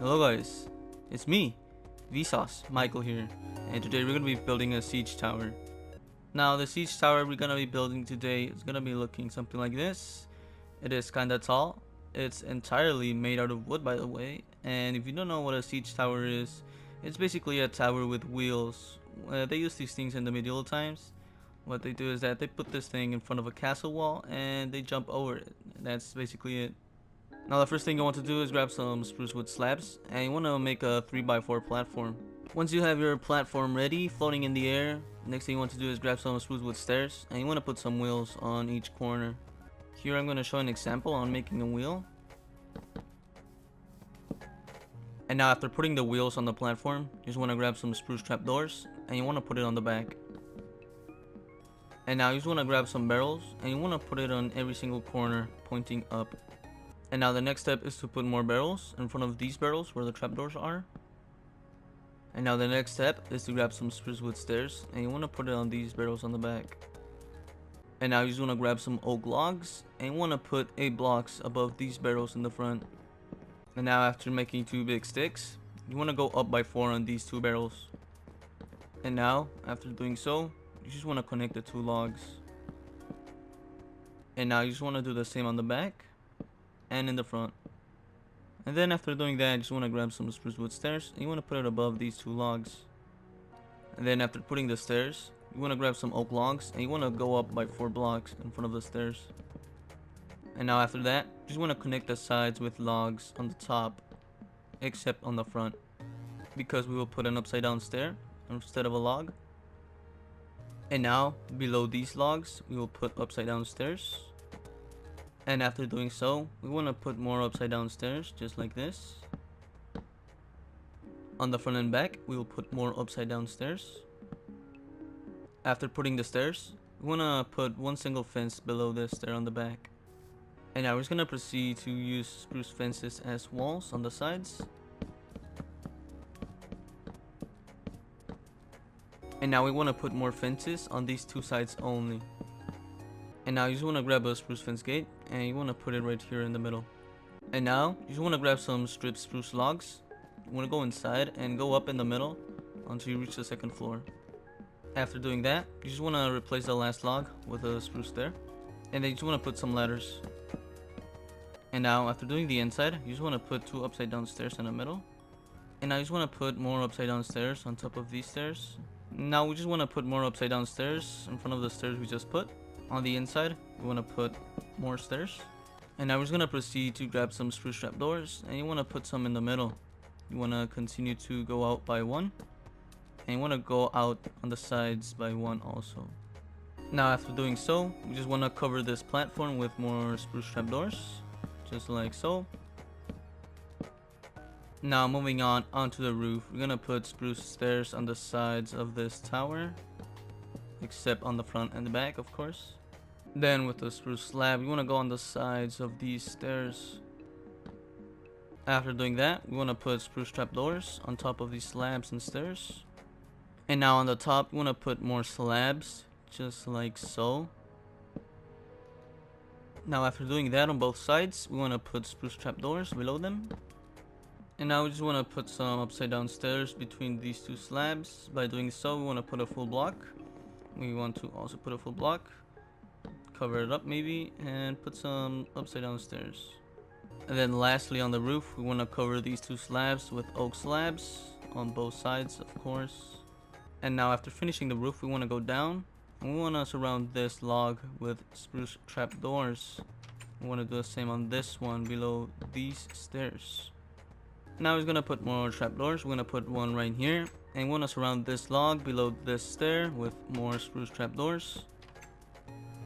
Hello guys, it's me, Vsauce, Michael here, and today we're gonna be building a siege tower. Now the siege tower we're gonna be building today is gonna be looking something like this. It is kinda tall, it's entirely made out of wood by the way, and if you don't know what a siege tower is, it's basically a tower with wheels. They use these things in the medieval times. What they do is that they put this thing in front of a castle wall and they jump over it. That's basically it. Now the first thing you want to do is grab some spruce wood slabs and you want to make a 3x4 platform. Once you have your platform ready, floating in the air, next thing you want to do is grab some spruce wood stairs and you want to put some wheels on each corner. Here I'm going to show an example on making a wheel. And now after putting the wheels on the platform, you just want to grab some spruce trapdoors and you want to put it on the back. And now you just want to grab some barrels and you want to put it on every single corner pointing up. And now the next step is to put more barrels in front of these barrels where the trapdoors are. And now the next step is to grab some spruce wood stairs and you want to put it on these barrels on the back. And now you just want to grab some oak logs and you want to put 8 blocks above these barrels in the front. And now after making 2 big sticks, you want to go up by 4 on these 2 barrels. And now after doing so, you just want to connect the 2 logs. And now you just want to do the same on the back and in the front. And then after doing that, you just want to grab some spruce wood stairs and you want to put it above these 2 logs. And then after putting the stairs, you want to grab some oak logs and you want to go up by 4 blocks in front of the stairs. And now after that, you just want to connect the sides with logs on the top, except on the front, because we will put an upside down stair instead of a log. And now below these logs, we will put upside down stairs. And after doing so, we want to put more upside down stairs, just like this. On the front and back, we will put more upside down stairs. After putting the stairs, we want to put one single fence below this stair on the back. And now we're just going to proceed to use spruce fences as walls on the sides. And now we want to put more fences on these 2 sides only. And now you just want to grab a spruce fence gate and you want to put it right here in the middle. And now you just want to grab some stripped spruce logs. You want to go inside and go up in the middle until you reach the 2nd floor. After doing that, you just want to replace the last log with a spruce there. And then you just want to put some ladders. And now after doing the inside, you just want to put 2 upside down stairs in the middle. And now you just want to put more upside down stairs on top of these stairs. Now we just want to put more upside down stairs in front of the stairs we just put. On the inside, we want to put more stairs. And now we're just going to proceed to grab some spruce trapdoors and you want to put some in the middle. You want to continue to go out by 1. And you want to go out on the sides by 1 also. Now after doing so, we just want to cover this platform with more spruce trapdoors, just like so. Now moving on onto the roof, we're going to put spruce stairs on the sides of this tower, except on the front and the back of course. Then with the spruce slab, you want to go on the sides of these stairs. After doing that, we want to put spruce trapdoors on top of these slabs and stairs. And now on the top, you want to put more slabs, just like so. Now after doing that on both sides, we want to put spruce trapdoors below them. And now we just want to put some upside down stairs between these 2 slabs. By doing so, we want to put a full block. We want to also put a full block, cover it up maybe, and put some upside down stairs. And then lastly on the roof, we want to cover these 2 slabs with oak slabs on both sides of course. And now after finishing the roof, we want to go down and we want to surround this log with spruce trapdoors. We want to do the same on this one below these stairs. Now we're going to put more trapdoors. We're going to put one right here. And we want to surround this log below this stair with more spruce trapdoors.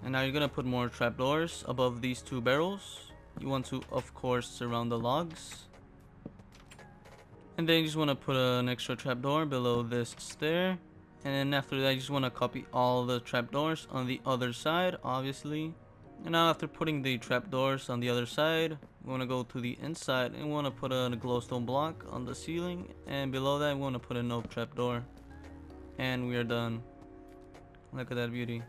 And now you're going to put more trapdoors above these 2 barrels. You want to, of course, surround the logs. And then you just want to put an extra trapdoor below this stair. And then after that, you just want to copy all the trapdoors on the other side, obviously. And now after putting the trapdoors on the other side, we want to go to the inside and we want to put a glowstone block on the ceiling. And below that, we want to put an oak trapdoor. And we are done. Look at that beauty.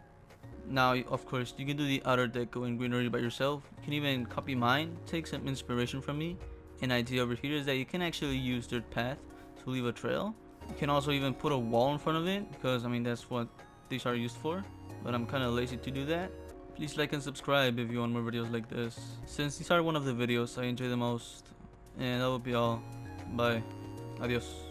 Now, of course, you can do the outer deco in greenery by yourself. You can even copy mine, take some inspiration from me, an idea over here is that you can actually use dirt path to leave a trail. You can also even put a wall in front of it, because I mean that's what these are used for, but I'm kind of lazy to do that. Please like and subscribe if you want more videos like this, since these are one of the videos I enjoy the most. And that will be all. Bye. Adios.